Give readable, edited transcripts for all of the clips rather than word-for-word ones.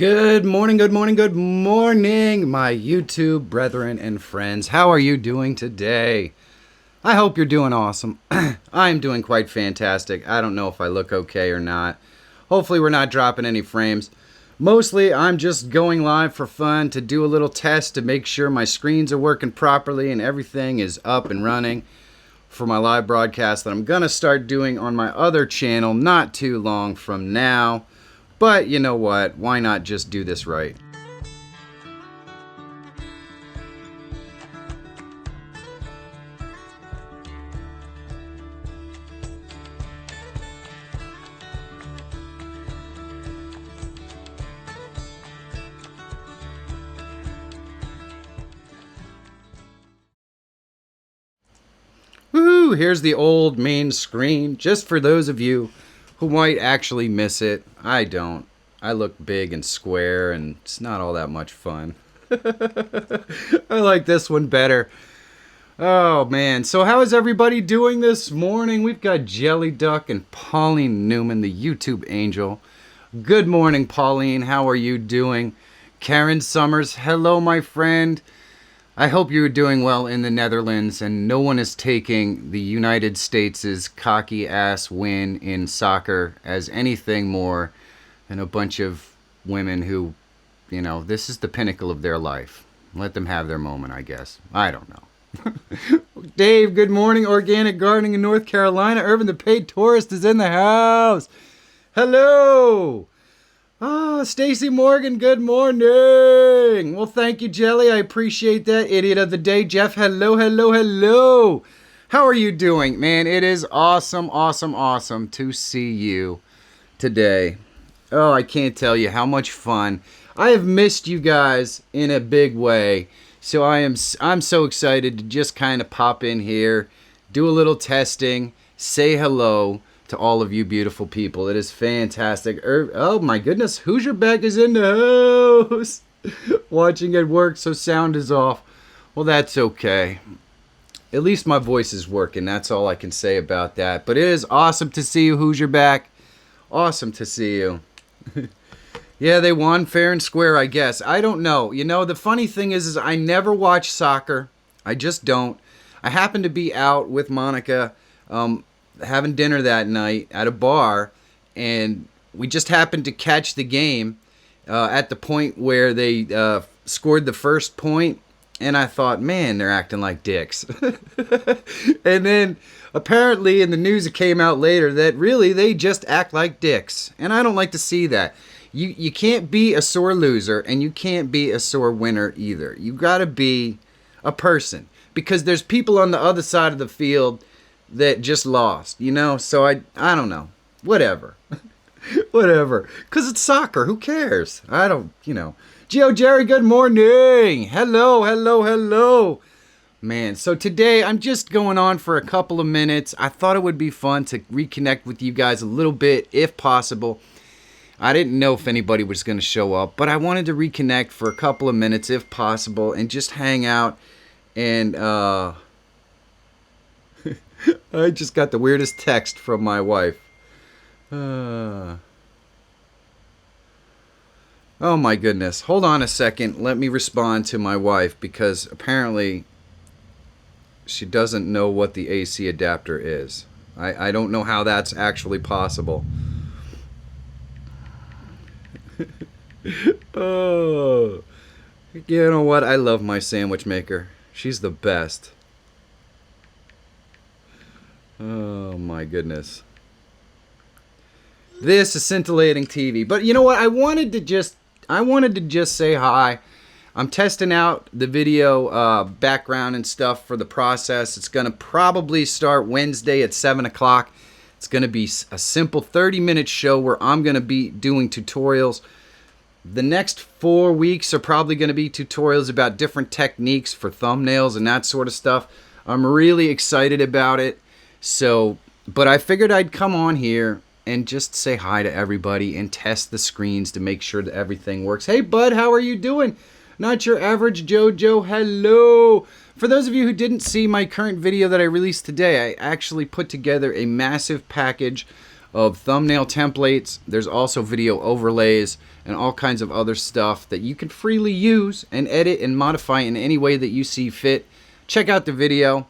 Good morning, good morning, good morning, my YouTube brethren and friends. How are you doing today? I hope you're doing awesome. I'm doing quite fantastic. I don't know if I look okay or not. Hopefully we're not dropping any frames. Mostly I'm just going live for fun to do a little test to make sure my screens are working properly and everything is up and running for my live broadcast that I'm going to start doing on my other channel not too long from now. But you know what? Why not just do this right? Woohoo! Here's the old main screen, just for those of you who might actually miss it. I don't. I look big and square, and it's not all that much fun. I like this one better. Oh, man. So how is everybody doing this morning? We've got Jelly Duck and Pauline Newman, the YouTube angel. Good morning, Pauline. How are you doing? Karen Summers, hello, my friend. I hope you're doing well in the Netherlands and no one is taking the United States' cocky ass win in soccer as anything more than a bunch of women who, you know, this is the pinnacle of their life. Let them have their moment, I guess. I don't know. Dave, good morning. Organic gardening in North Carolina. Irvin the paid tourist is in the house. Hello. Oh, Stacy Morgan, good morning. Well, thank you, Jelly. I appreciate that. Idiot of the day, Jeff. Hello, hello, hello. How are you doing? Man, it is awesome, awesome, awesome to see you today. Oh, I can't tell you how much fun. I have missed you guys in a big way. So I'm so excited to just kind of pop in here, do a little testing, say hello to all of you beautiful people. It is fantastic. Oh my goodness, Hoosier Beck is in the house. Watching at work, so sound is off. Well, that's okay. At least my voice is working. That's all I can say about that. But it is awesome to see you, Hoosier Beck. Awesome to see you. Yeah, they won fair and square, I guess. I don't know. You know, the funny thing is I never watch soccer. I just don't. I happened to be out with Monica having dinner that night at a bar, and we just happened to catch the game at the point where they scored the first point, and I thought, man, they're acting like dicks. And then apparently in the news it came out later that really they just act like dicks, and I don't like to see that. You can't be a sore loser, and you can't be a sore winner either. You gotta be a person, because there's people on the other side of the field that just lost, you know? So I don't know. Whatever. Whatever. Because it's soccer. Who cares? I don't, you know. Gio Jerry, good morning. Hello, hello, hello. Man, so today I'm just going on for a couple of minutes. I thought it would be fun to reconnect with you guys a little bit, if possible. I didn't know if anybody was going to show up, but I wanted to reconnect for a couple of minutes, if possible, and just hang out and, I just got the weirdest text from my wife. Oh my goodness. Hold on a second. Let me respond to my wife, because apparently she doesn't know what the AC adapter is. I don't know how that's actually possible. Oh. You know what? I love my sandwich maker. She's the best. Oh my goodness. This is scintillating TV. But you know what? I wanted to just say hi. I'm testing out the video background and stuff for the process. It's going to probably start Wednesday at 7 o'clock. It's going to be a simple 30-minute show where I'm going to be doing tutorials. The next 4 weeks are probably going to be tutorials about different techniques for thumbnails and that sort of stuff. I'm really excited about it. So, but I figured I'd come on here and just say hi to everybody and test the screens to make sure that everything works. Hey, bud, how are you doing? Not your average Jojo. Hello. For those of you who didn't see my current video that I released today, I actually put together a massive package of thumbnail templates. There's also video overlays and all kinds of other stuff that you can freely use and edit and modify in any way that you see fit. Check out the video.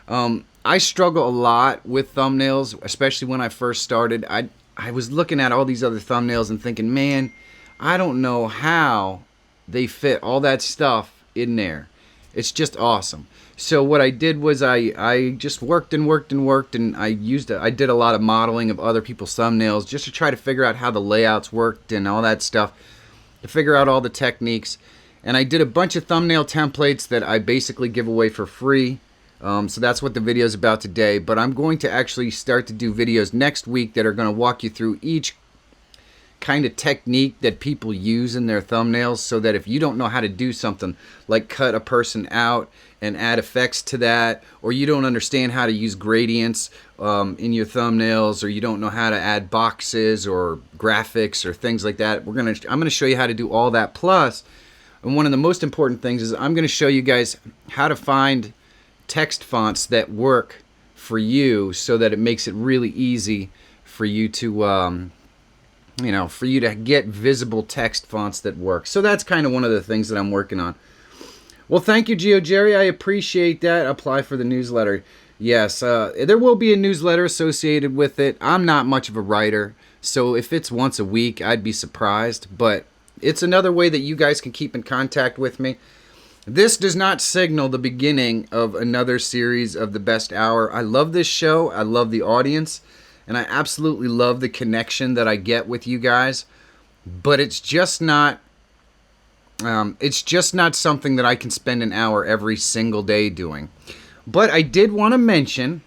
I struggle a lot with thumbnails, especially when I first started. I was looking at all these other thumbnails and thinking, man, I don't know how they fit all that stuff in there. It's just awesome. So what I did was I just worked and I did a lot of modeling of other people's thumbnails just to try to figure out how the layouts worked and all that stuff, to figure out all the techniques. And I did a bunch of thumbnail templates that I basically give away for free. So that's what the video is about today. But I'm going to actually start to do videos next week that are going to walk you through each kind of technique that people use in their thumbnails, so that if you don't know how to do something like cut a person out and add effects to that, or you don't understand how to use gradients in your thumbnails, or you don't know how to add boxes or graphics or things like that, I'm going to show you how to do all that. Plus, and one of the most important things is I'm going to show you guys how to find text fonts that work for you, so that it makes it really easy for you to for you to get visible text fonts that work. So that's kind of one of the things that I'm working on. Well, thank you, GeoJerry. I appreciate that. Apply for the newsletter. Yes, there will be a newsletter associated with it. I'm not much of a writer, so if it's once a week, I'd be surprised. But it's another way that you guys can keep in contact with me. This does not signal the beginning of another series of The Best Hour. I love this show. I love the audience. And I absolutely love the connection that I get with you guys. But it's just not something that I can spend an hour every single day doing. But I did want to mention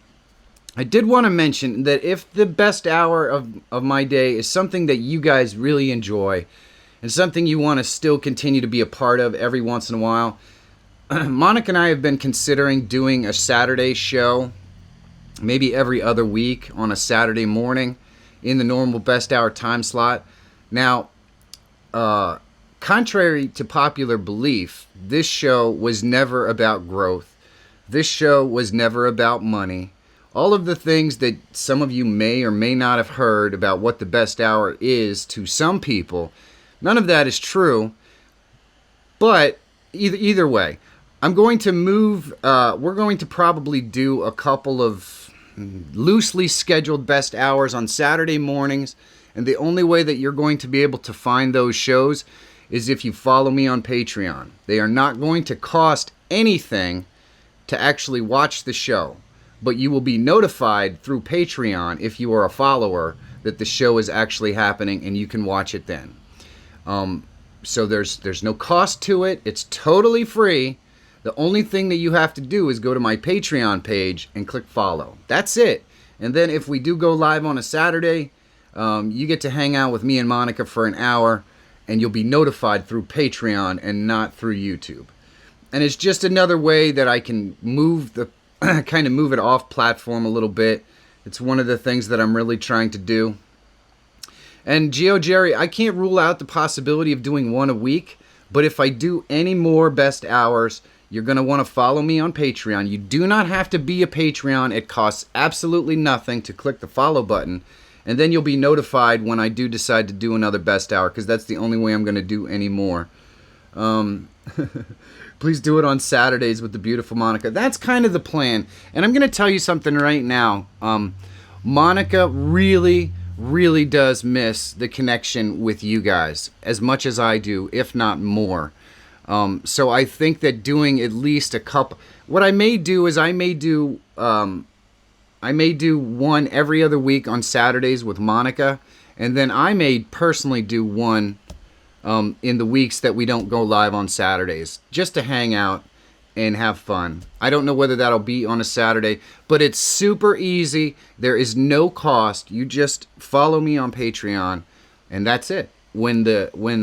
that if the best hour of my day is something that you guys really enjoy and something you want to still continue to be a part of every once in a while, Monica and I have been considering doing a Saturday show, maybe every other week on a Saturday morning in the normal best hour time slot. Now, contrary to popular belief, this show was never about growth. This show was never about money. All of the things that some of you may or may not have heard about what the best hour is to some people, none of that is true. But either way, I'm going to move, we're going to probably do a couple of loosely scheduled best hours on Saturday mornings, and the only way that you're going to be able to find those shows is if you follow me on Patreon. They are not going to cost anything to actually watch the show, but you will be notified through Patreon, if you are a follower, that the show is actually happening and you can watch it then. So there's no cost to it. It's totally free. The only thing that you have to do is go to my Patreon page and click follow. That's it. And then if we do go live on a Saturday, you get to hang out with me and Monica for an hour, and you'll be notified through Patreon and not through YouTube. And it's just another way that I can move it off platform a little bit. It's one of the things that I'm really trying to do. And GeoJerry, I can't rule out the possibility of doing one a week, but if I do any more best hours, you're going to want to follow me on Patreon. You do not have to be a Patreon. It costs absolutely nothing to click the follow button. And then you'll be notified when I do decide to do another best hour, because that's the only way I'm going to do any more. Please do it on Saturdays with the beautiful Monica. That's kind of the plan. And I'm going to tell you something right now. Monica really does miss the connection with you guys as much as I do, if not more. So I think that doing at least a couple, what I may do is I may do one every other week on Saturdays with Monica, and then I may personally do one in the weeks that we don't go live on Saturdays, just to hang out and have fun. I don't know whether that'll be on a Saturday, but it's super easy. There is no cost. You just follow me on Patreon, and that's it. When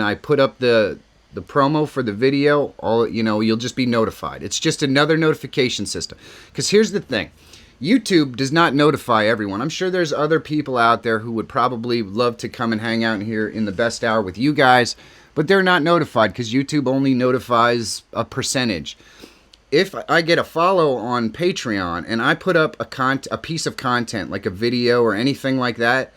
I put up the promo for the video, you'll just be notified. It's just another notification system. Because here's the thing. YouTube does not notify everyone. I'm sure there's other people out there who would probably love to come and hang out here in the best hour with you guys, but they're not notified because YouTube only notifies a percentage. If I get a follow on Patreon and I put up a piece of content like a video or anything like that,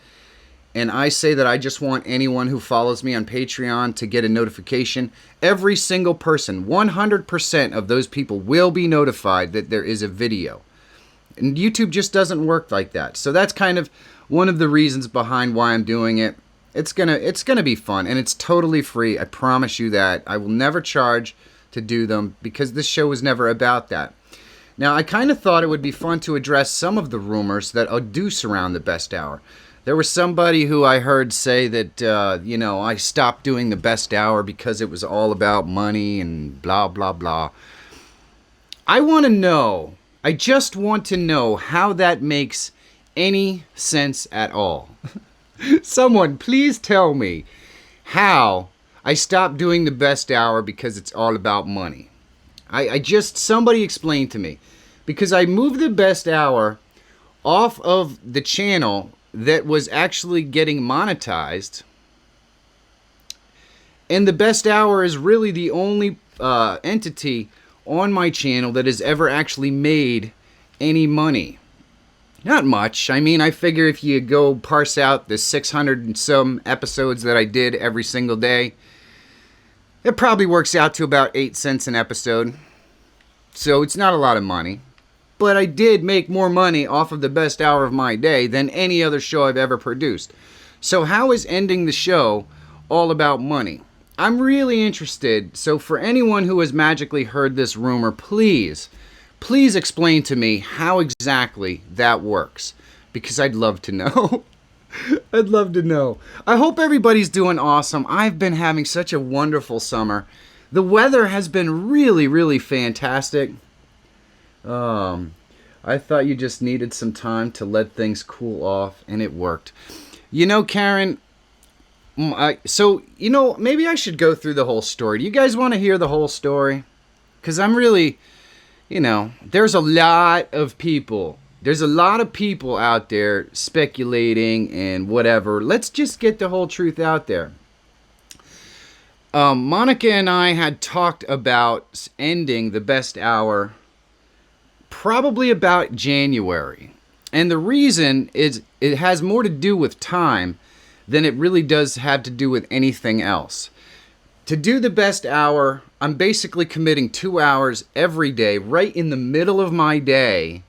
and I say that I just want anyone who follows me on Patreon to get a notification, every single person, 100% of those people will be notified that there is a video. And YouTube just doesn't work like that. So that's kind of one of the reasons behind why I'm doing it. It's gonna be fun, and it's totally free. I promise you that. I will never charge to do them because this show was never about that. Now, I kind of thought it would be fun to address some of the rumors that do surround the best hour. There was somebody who I heard say that, I stopped doing the best hour because it was all about money and blah, blah, blah. I just want to know how that makes any sense at all. Someone, please tell me how I stopped doing the best hour because it's all about money. Somebody explain to me. Because I moved the best hour off of the channel that was actually getting monetized. And the best hour is really the only entity on my channel that has ever actually made any money. Not much. I mean, I figure if you go parse out the 600 and some episodes that I did every single day, it probably works out to about 8 cents an episode. So it's not a lot of money. But I did make more money off of the best hour of my day than any other show I've ever produced. So how is ending the show all about money? I'm really interested. So for anyone who has magically heard this rumor, please explain to me how exactly that works. Because I'd love to know. I'd love to know. I hope everybody's doing awesome. I've been having such a wonderful summer. The weather has been really, really fantastic. I thought you just needed some time to let things cool off, and it worked. You know, Karen, maybe I should go through the whole story. Do you guys want to hear the whole story? Because I'm really, there's a lot of people. There's a lot of people out there speculating and whatever. Let's just get the whole truth out there. Monica and I had talked about ending the best hour probably about January. And the reason is it has more to do with time than it really does have to do with anything else. To do the best hour, I'm basically committing 2 hours every day, right in the middle of my day,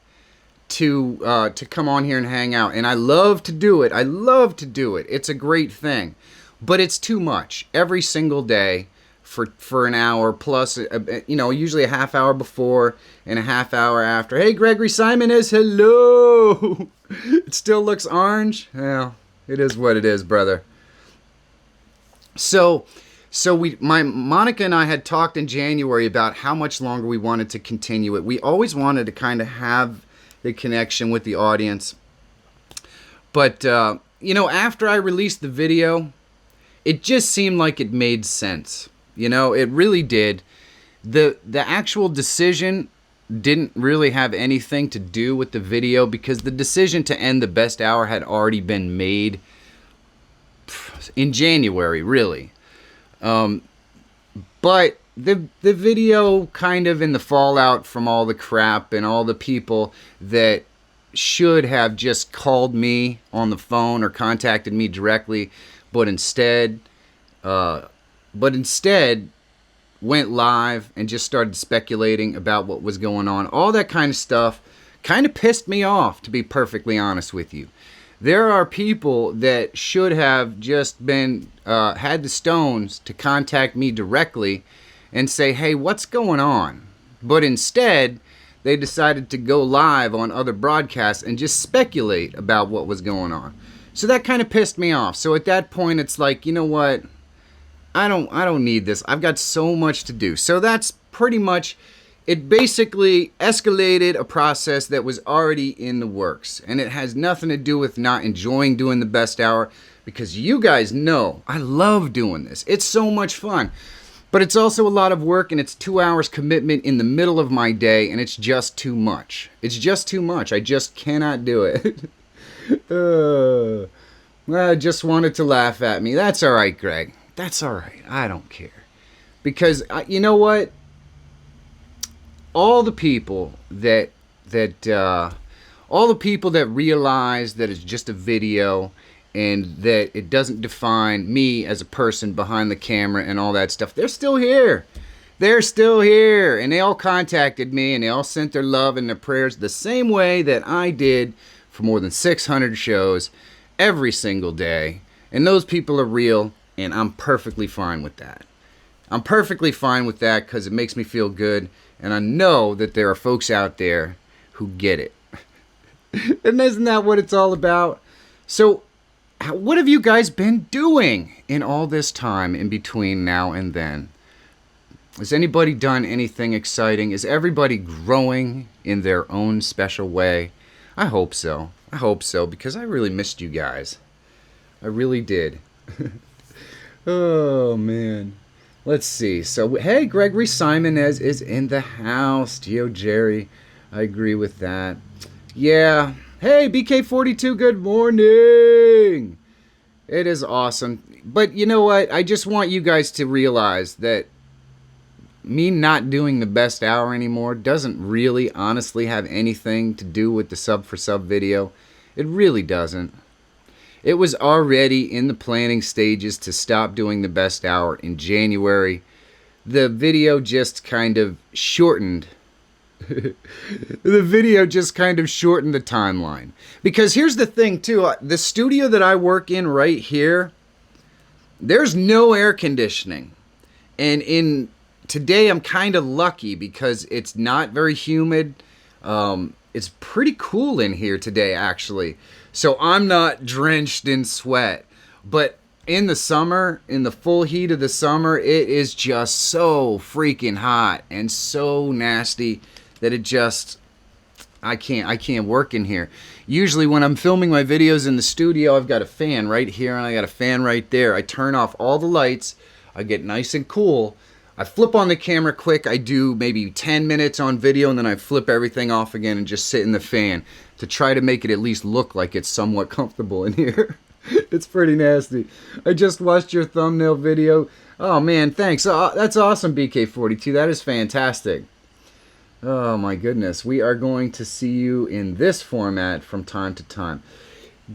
to come on here and hang out. And I love to do it. I love to do it. It's a great thing. But it's too much every single day for an hour plus, usually a half hour before and a half hour after. Hey, Gregory Simon is hello. It still looks orange. Well, it is what it is, brother. So Monica and I had talked in January about how much longer we wanted to continue it. We always wanted to kind of have the connection with the audience. But, after I released the video, it just seemed like it made sense. It really did. The actual decision didn't really have anything to do with the video because the decision to end the best hour had already been made in January, really. But the video kind of in the fallout from all the crap and all the people that should have just called me on the phone or contacted me directly, but instead went live and just started speculating about what was going on. All that kind of stuff kind of pissed me off, to be perfectly honest with you. There are people that should have just been had the stones to contact me directly and say, hey, what's going on? But instead, they decided to go live on other broadcasts and just speculate about what was going on. So that kind of pissed me off. So at that point, it's like, you know what? I don't need this. I've got so much to do. So that's pretty much, it basically escalated a process that was already in the works. And it has nothing to do with not enjoying doing the best hour, because you guys know I love doing this. It's so much fun. But it's also a lot of work, and it's 2 hours commitment in the middle of my day, and it's just too much. It's just too much. I just cannot do it. I just wanted to laugh at me. That's all right, Greg. That's all right. I don't care. Because, you know what? All the people that realize that it's just a video and that it doesn't define me as a person behind the camera and all that stuff. They're still here. They're still here. And they all contacted me, and they all sent their love and their prayers the same way that I did for more than 600 shows every single day. And those people are real, and I'm perfectly fine with that. I'm perfectly fine with that because it makes me feel good, and I know that there are folks out there who get it. And isn't that what it's all about? So, what have you guys been doing in all this time in between now and then? Has anybody done anything exciting? Is everybody growing in their own special way? I hope so. I hope so, because I really missed you guys. I really did. Oh, man. Let's see. So, hey, Gregory Simonez is in the house. Geo Jerry, I agree with that. Yeah. Hey, BK42, good morning. It is awesome. But you know what? I just want you guys to realize that me not doing the best hour anymore doesn't really honestly have anything to do with the sub for sub video. It really doesn't. It was already in the planning stages to stop doing the best hour in January. The video just kind of shortened. The video just kind of shortened the timeline. Because here's the thing too. The studio that I work in right here, there's no air conditioning. And today I'm kind of lucky because it's not very humid. It's pretty cool in here today, actually. So I'm not drenched in sweat. But in the summer, in the full heat of the summer, it is just so freaking hot and so nasty that it just, I can't work in here. Usually when I'm filming my videos in the studio, I've got a fan right here and I got a fan right there. I turn off all the lights. I get nice and cool. I flip on the camera quick. I do maybe 10 minutes on video, and then I flip everything off again and just sit in the fan to try to make it at least look like it's somewhat comfortable in here. It's pretty nasty. I just watched your thumbnail video. Oh, man, thanks. That's awesome, BK42. That is fantastic. Oh, my goodness. We are going to see you in this format from time to time.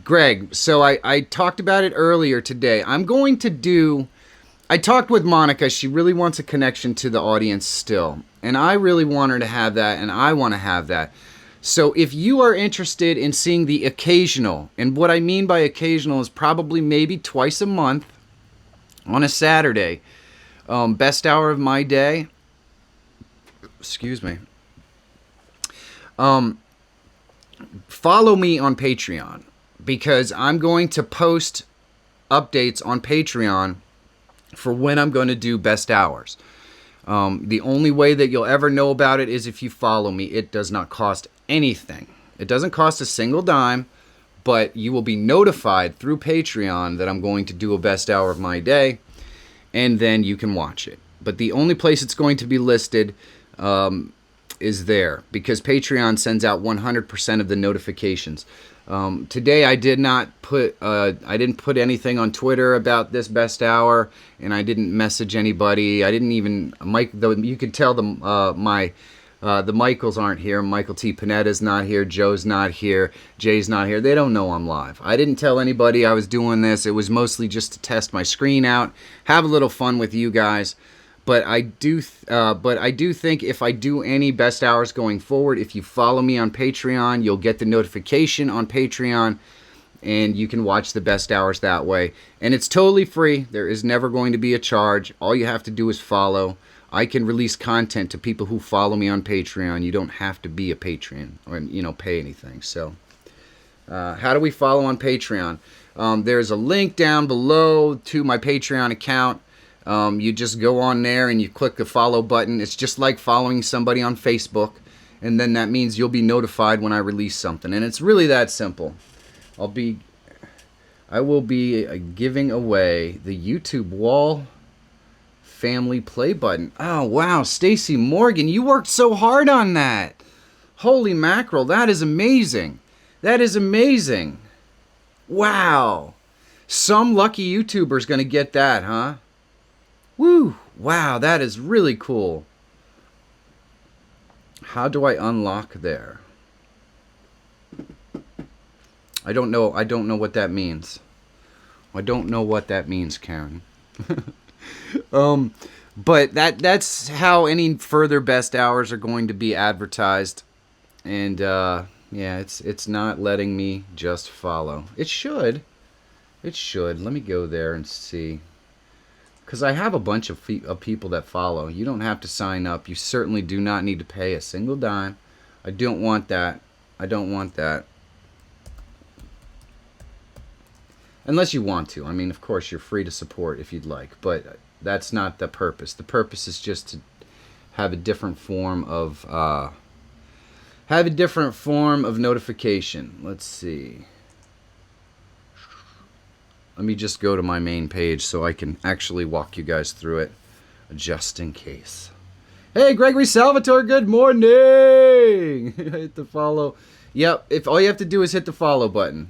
Greg, so I talked about it earlier today. I'm going to do... I talked with Monica. She really wants a connection to the audience still. And I really want her to have that, and I want to have that. So if you are interested in seeing the occasional, and what I mean by occasional is probably maybe twice a month on a Saturday, best hour of my day, excuse me, follow me on Patreon, because I'm going to post updates on Patreon for when I'm going to do best hours. The only way that you'll ever know about it is if you follow me. It does not cost anything. It doesn't cost a single dime, but you will be notified through Patreon that I'm going to do a best hour of my day, and then you can watch it. But the only place it's going to be listed is there, because Patreon sends out 100% of the notifications. Today I didn't put anything on Twitter about this best hour, and I didn't message anybody. I didn't even you could tell the Michaels aren't here. Michael T. Panetta's not here. Joe's not here. Jay's not here. They don't know I'm live. I didn't tell anybody I was doing this. It was mostly just to test my screen out, have a little fun with you guys. But I do think if I do any best hours going forward, if you follow me on Patreon, you'll get the notification on Patreon, and you can watch the best hours that way. And it's totally free. There is never going to be a charge. All you have to do is follow. I can release content to people who follow me on Patreon. You don't have to be a patron or pay anything. So, how do we follow on Patreon? There's a link down below to my Patreon account. You just go on there and you click the follow button. It's just like following somebody on Facebook, and then that means you'll be notified when I release something. And it's really that simple. I will be giving away the YouTube wall family play button. Oh wow, Stacy Morgan, you worked so hard on that. Holy mackerel, that is amazing. That is amazing. Wow. Some lucky YouTuber's gonna get that, huh? Woo! Wow, that is really cool. How do I unlock there? I don't know what that means. I don't know what that means, Karen. But that's how any further best hours are going to be advertised. And yeah, it's not letting me just follow. It should. It should. Let me go there and see. Because I have a bunch of people that follow. You don't have to sign up. You certainly do not need to pay a single dime. I don't want that. I don't want that. Unless you want to. I mean, of course, you're free to support if you'd like. But that's not the purpose. The purpose is just to have a different form of notification. Let's see. Let me just go to my main page so I can actually walk you guys through it, just in case. Hey, Gregory Salvatore, good morning! Hit the follow. Yep, if all you have to do is hit the follow button.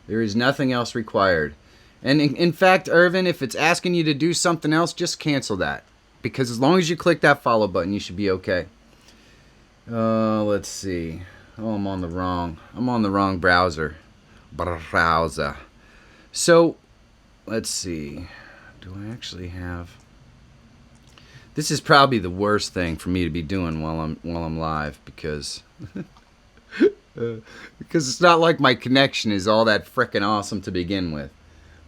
There is nothing else required. And in fact, Irvin, if it's asking you to do something else, just cancel that. Because as long as you click that follow button, you should be okay. Let's see. Oh, I'm on the wrong browser. So, let's see. Do I actually have... This is probably the worst thing for me to be doing while I'm live, because because it's not like my connection is all that frickin' awesome to begin with.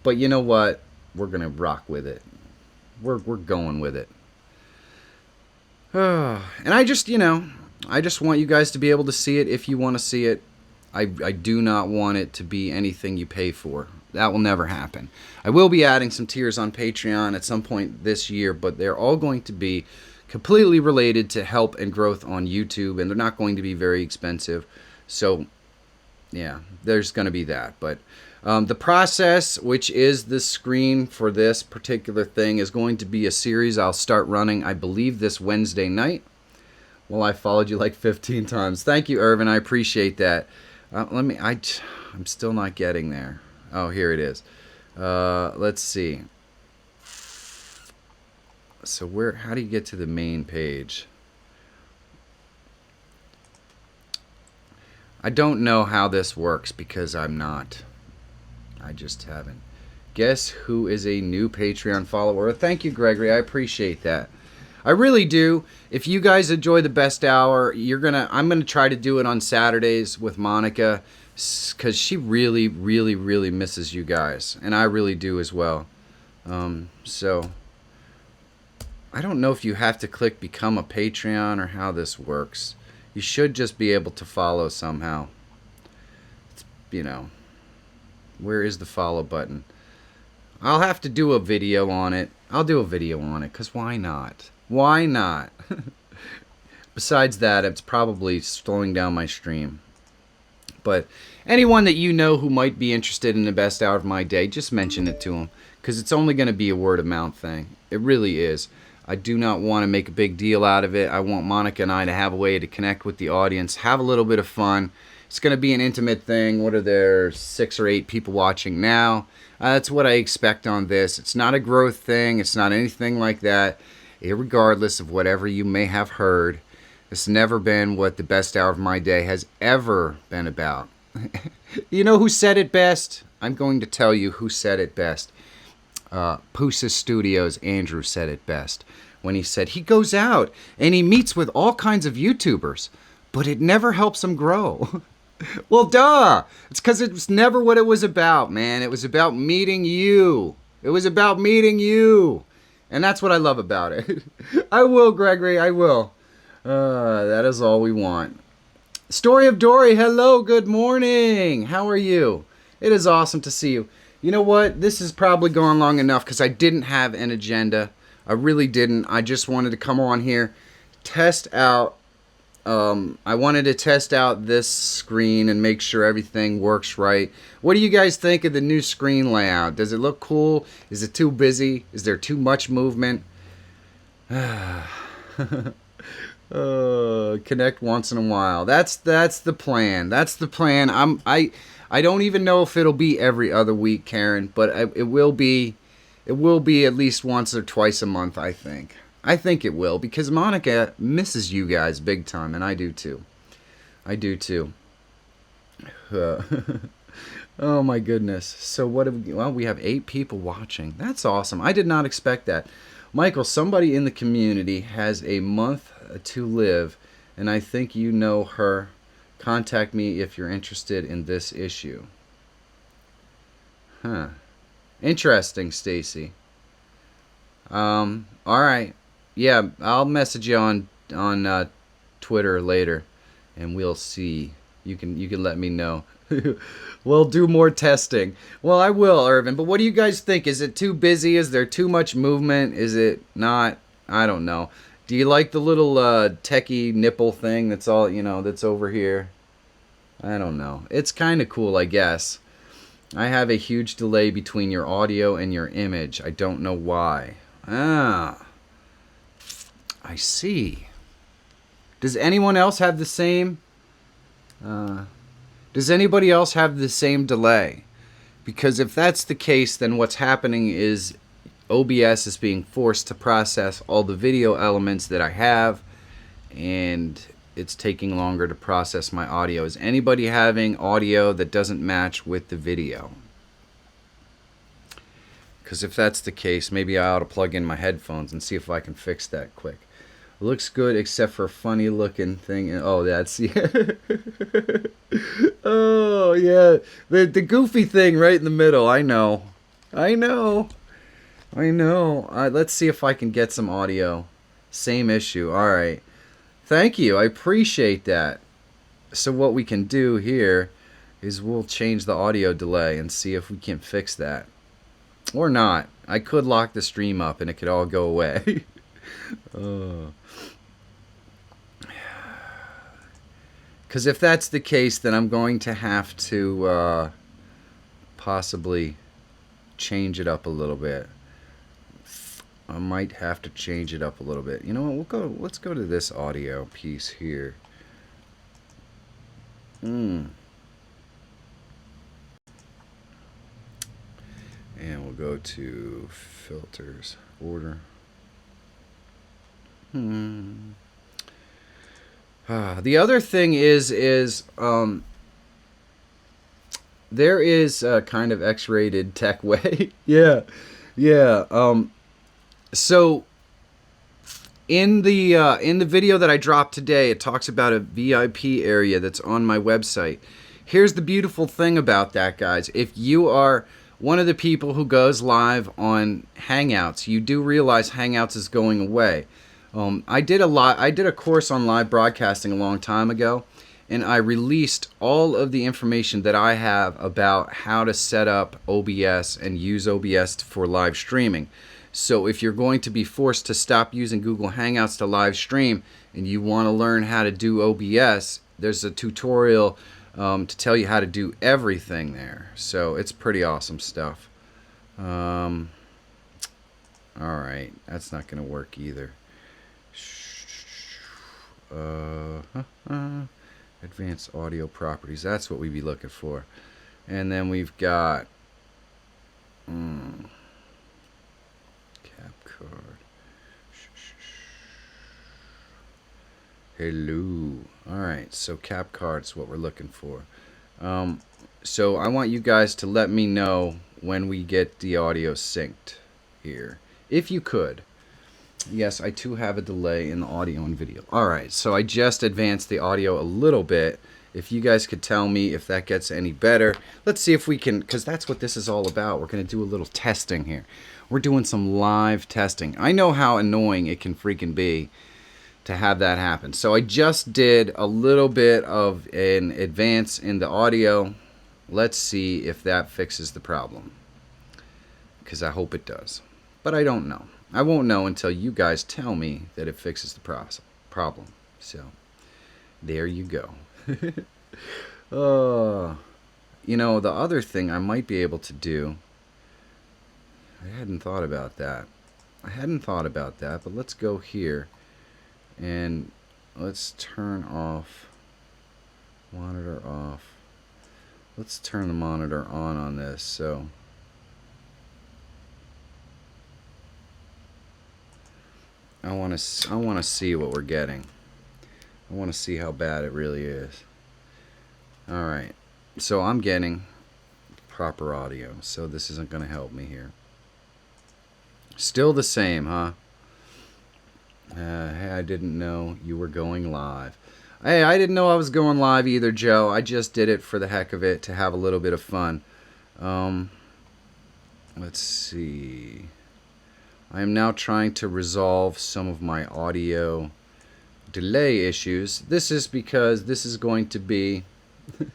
But you know what? We're gonna rock with it. We're going with it. And I just want you guys to be able to see it if you want to see it. I do not want it to be anything you pay for. That will never happen. I will be adding some tiers on Patreon at some point this year, but they're all going to be completely related to help and growth on YouTube, and they're not going to be very expensive. So, yeah, there's going to be that. But the process, which is the screen for this particular thing, is going to be a series I'll start running, I believe, this Wednesday night. Well, I followed you like 15 times. Thank you, Irvin. I appreciate that. I'm still not getting there. Oh, here it is. Let's see. So how do you get to the main page? I don't know how this works because I just haven't. Guess who is a new Patreon follower? Thank you, Gregory. I appreciate that. I really do. If you guys enjoy the best hour, I'm gonna try to do it on Saturdays with Monica, because she really, really, really misses you guys, and I really do as well. So I don't know if you have to click become a Patreon or how this works. You should just be able to follow somehow. Where is the follow button? I'll have to do a video on it. I'll do a video on it, because why not? Why not? Besides that, it's probably slowing down my stream. But anyone that you know who might be interested in the best hour of my day, just mention it to them. Because it's only going to be a word of mouth thing. It really is. I do not want to make a big deal out of it. I want Monica and I to have a way to connect with the audience, have a little bit of fun. It's going to be an intimate thing. What are there, 6 or 8 people watching now? That's what I expect on this. It's not a growth thing. It's not anything like that. Irregardless of whatever you may have heard, it's never been what the best hour of my day has ever been about. You know who said it best? I'm going to tell you who said it best. Pusa Studios Andrew said it best when he said he goes out and he meets with all kinds of YouTubers, but it never helps him grow. Well, duh. It's because it was never what it was about, man. It was about meeting you. It was about meeting you. And that's what I love about it. I will, Gregory, I will. That is all we want. Story of Dory, hello, good morning. How are you? It is awesome to see you. You know what? This has probably gone long enough because I didn't have an agenda. I really didn't. I just wanted to come on here, test out. I wanted to test out this screen and make sure everything works right. What do you guys think of the new screen layout? Does it look cool? Is it too busy? Is there too much movement? Connect once in a while. That's the plan. That's the plan. I don't even know if it'll be every other week, Karen, but it will be at least once or twice a month, I think. I think it will, because Monica misses you guys big time, and I do too. I do too. Oh my goodness. So what have we, well, we have 8 people watching. That's awesome. I did not expect that. Michael, somebody in the community has a month to live, and I think you know her. Contact me if you're interested in this issue. Huh. Interesting, Stacy. All right. Yeah, I'll message you on Twitter later, and we'll see. You can let me know. We'll do more testing. Well, I will, Irvin. But what do you guys think? Is it too busy? Is there too much movement? Is it not? I don't know. Do you like the little techie nipple thing that's all, that's over here? I don't know. It's kind of cool, I guess. I have a huge delay between your audio and your image. I don't know why. Ah, I see. Does anyone else have the same? Does anybody else have the same delay? Because if that's the case, then what's happening is OBS is being forced to process all the video elements that I have, and it's taking longer to process my audio. Is anybody having audio that doesn't match with the video? Because if that's the case, maybe I ought to plug in my headphones and see if I can fix that quick. Looks good except for a funny looking thing. Oh, that's yeah. Oh yeah, the goofy thing right in the middle. I know. Let's see if I can get some audio. Same issue. All right. Thank you. I appreciate that. So what we can do here is we'll change the audio delay and see if we can fix that. Or not. I could lock the stream up and it could all go away. Because if that's the case, then I'm going to have to possibly change it up a little bit. I might have to change it up a little bit. You know what? Let's go to this audio piece here. And we'll go to filters, order. The other thing is there is a kind of X-rated tech way. Yeah. So in the video that I dropped today, it talks about a VIP area that's on my website. Here's the beautiful thing about that, guys. If you are one of the people who goes live on Hangouts, you do realize Hangouts is going away. I did a course on live broadcasting a long time ago, and I released all of the information that I have about how to set up OBS and use OBS for live streaming. So if you're going to be forced to stop using Google Hangouts to live stream and you want to learn how to do OBS, there's a tutorial to tell you how to do everything there. So it's pretty awesome stuff. All right, that's not going to work either. Advanced audio properties. That's what we'd be looking for. And then we've got cap card. Hello. All right, so cap card's what we're looking for. So I want you guys to let me know when we get the audio synced here, if you could. Yes, I too have a delay in the audio and video. All right, so I just advanced the audio a little bit. If you guys could tell me if that gets any better. Let's see if we can, because that's what this is all about. We're going to do a little testing here. We're doing some live testing. I know how annoying it can freaking be to have that happen. So I just did a little bit of an advance in the audio. Let's see if that fixes the problem, because I hope it does. But I don't know. I won't know until you guys tell me that it fixes the problem. So, there you go. You know, the other thing I might be able to do, I hadn't thought about that, but let's go here and let's turn off, monitor off. Let's turn the monitor on this, so I want to see what we're getting. I want to see how bad it really is. All right. So I'm getting proper audio. So this isn't going to help me here. Still the same, huh? Hey, I didn't know you were going live. Hey, I didn't know I was going live either, Joe. I just did it for the heck of it to have a little bit of fun. Let's see. I am now trying to resolve some of my audio delay issues. This is because this is going to be the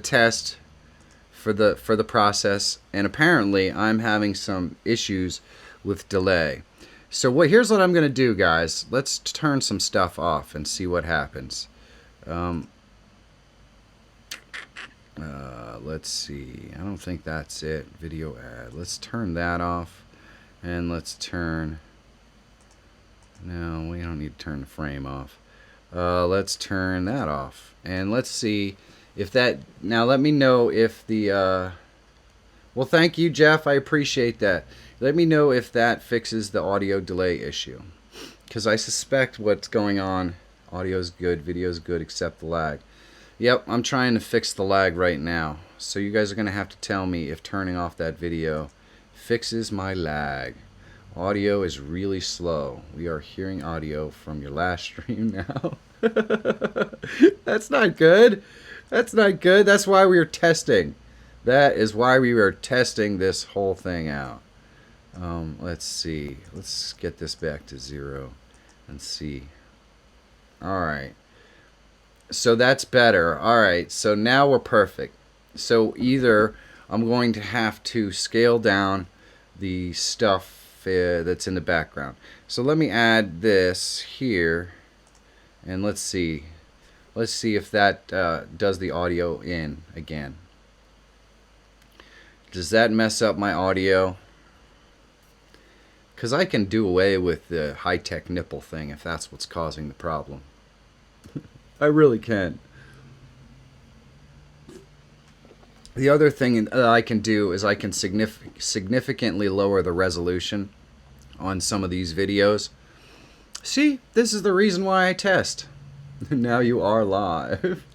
test for the process, and apparently I'm having some issues with delay. So here's what I'm going to do, guys. Let's turn some stuff off and see what happens. Let's see. I don't think that's it. Video ad. Let's turn that off. And let's turn... No, we don't need to turn the frame off. Let's turn that off. And let's see if that... Now, let me know if the... Well, thank you, Jeff. I appreciate that. Let me know if that fixes the audio delay issue. Because I suspect what's going on. Audio's good, video's good, except the lag. Yep, I'm trying to fix the lag right now. So you guys are going to have to tell me if turning off that video fixes my lag. Audio is really slow. We are hearing audio from your last stream now. That's not good. That's not good. That's why we are testing. That is why we are testing this whole thing out. Let's see. Let's get this back to 0 and see. All right. So that's better. All right. So now we're perfect. So either I'm going to have to scale down the stuff that's in the background. So let me add this here, and let's see. Let's see if that does the audio in again. Does that mess up my audio? Because I can do away with the high-tech nipple thing if that's what's causing the problem. I really can. The other thing that I can do is I can significantly lower the resolution on some of these videos. See, this is the reason why I test. Now you are live.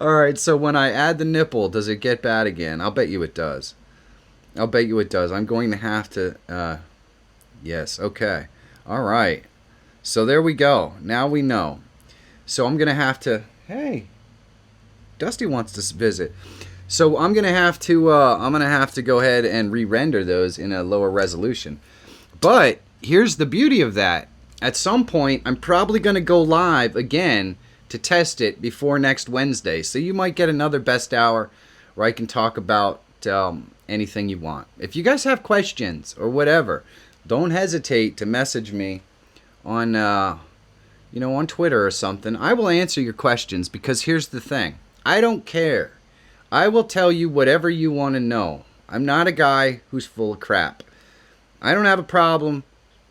Alright, so when I add the nipple, does it get bad again? I'll bet you it does. I'll bet you it does. I'm going to have to... yes, okay. Alright. So there we go. Now we know. So I'm going to have to... Hey, Dusty wants to visit. So I'm going to have to go ahead and re-render those in a lower resolution. But here's the beauty of that. At some point, I'm probably going to go live again to test it before next Wednesday. So you might get another best hour where I can talk about anything you want. If you guys have questions or whatever, don't hesitate to message me on, on Twitter or something. I will answer your questions because here's the thing. I don't care. I will tell you whatever you want to know. I'm not a guy who's full of crap. I don't have a problem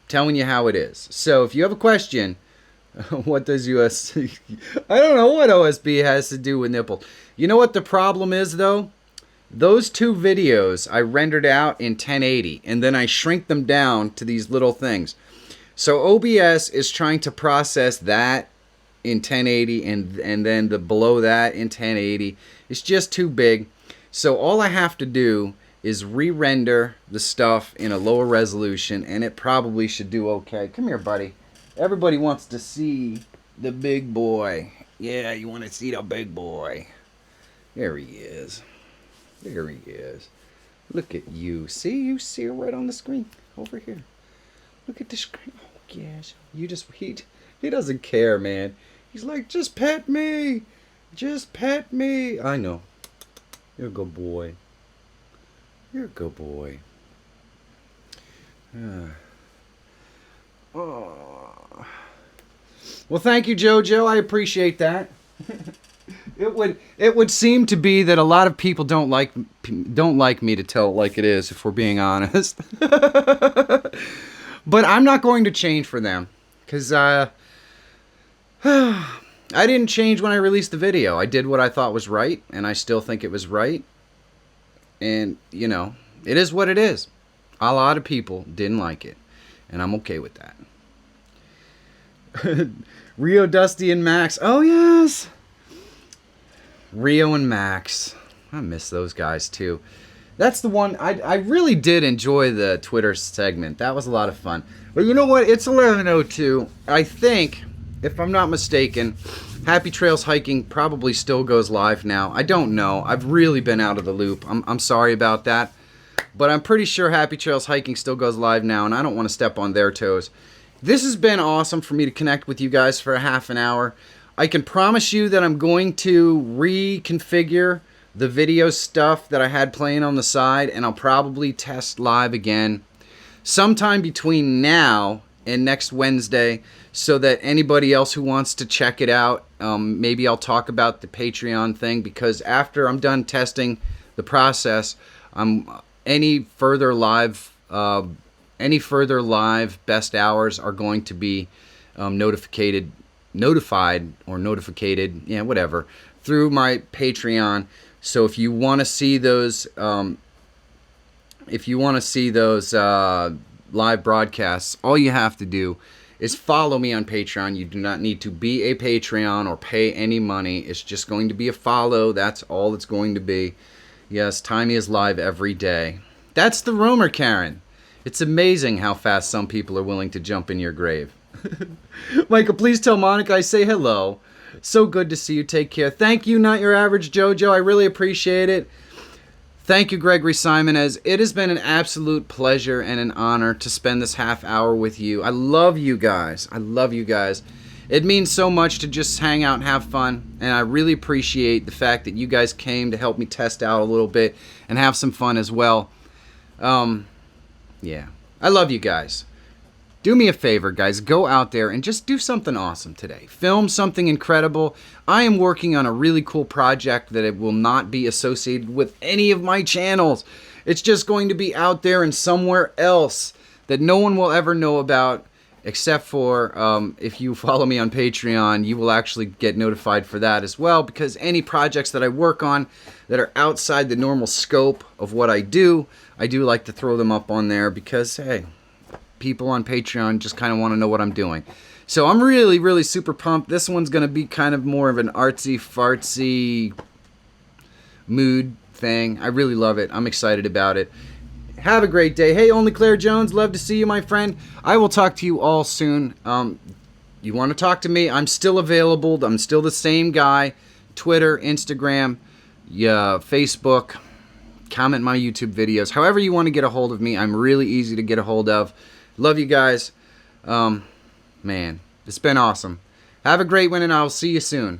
telling you how it is. So if you have a question, what does USB... I don't know what OSB has to do with nipples. You know what the problem is, though? Those two videos I rendered out in 1080, and then I shrink them down to these little things. So OBS is trying to process that in 1080, and then the below that in 1080. It's just too big. So all I have to do is re-render the stuff in a lower resolution, and it probably should do okay. Come here, buddy. Everybody wants to see the big boy. Yeah, you want to see the big boy. There he is. There he is. Look at you. See? You see her right on the screen. Over here. Look at the screen. Oh, yes. You just... He doesn't care, man. He's like, just pet me. Just pet me. I know. You're a good boy. You're a good boy. Oh. Well, thank you, JoJo. I appreciate that. It would seem to be that a lot of people don't like me to tell it like it is, if we're being honest. But I'm not going to change for them, because I didn't change when I released the video. I did what I thought was right, and I still think it was right. And, it is what it is. A lot of people didn't like it, and I'm okay with that. Rio, Dusty, and Max. Oh, yes! Rio and Max. I miss those guys too. That's the one. I really did enjoy the Twitter segment. That was a lot of fun. But you know what? It's 11:02. I think, if I'm not mistaken, Happy Trails Hiking probably still goes live now. I don't know. I've really been out of the loop. I'm sorry about that. But I'm pretty sure Happy Trails Hiking still goes live now, and I don't want to step on their toes. This has been awesome for me to connect with you guys for a half an hour. I can promise you that I'm going to reconfigure the video stuff that I had playing on the side, and I'll probably test live again sometime between now and next Wednesday, so that anybody else who wants to check it out, maybe I'll talk about the Patreon thing, because after I'm done testing the process, any further live best hours are going to be notified, yeah, whatever, through my Patreon. So if you want to see those, live broadcasts, all you have to do is follow me on Patreon. You do not need to be a Patreon or pay any money. It's just going to be a follow. That's all it's going to be. Yes, Timey is live every day. That's the rumor, Karen. It's amazing how fast some people are willing to jump in your grave. Michael, please tell Monica I say hello. So good to see you. Take care. Thank you, Not Your Average JoJo. I really appreciate it. Thank you, Gregory Simonez. It has been an absolute pleasure and an honor to spend this half hour with you. I love you guys. I love you guys. It means so much to just hang out and have fun, and I really appreciate the fact that you guys came to help me test out a little bit and have some fun as well. Yeah. I love you guys. Do me a favor, guys. Go out there and just do something awesome today. Film something incredible. I am working on a really cool project that it will not be associated with any of my channels. It's just going to be out there and somewhere else that no one will ever know about, except for if you follow me on Patreon, you will actually get notified for that as well, because any projects that I work on that are outside the normal scope of what I do like to throw them up on there, because, hey, people on Patreon just kind of want to know what I'm doing. So I'm really, really super pumped. This one's going to be kind of more of an artsy-fartsy mood thing. I really love it. I'm excited about it. Have a great day. Hey, Only Claire Jones, love to see you, my friend. I will talk to you all soon. You want to talk to me? I'm still available. I'm still the same guy. Twitter, Instagram, Facebook. Comment my YouTube videos. However you want to get a hold of me, I'm really easy to get a hold of. Love you guys. Man, it's been awesome. Have a great one, and I'll see you soon.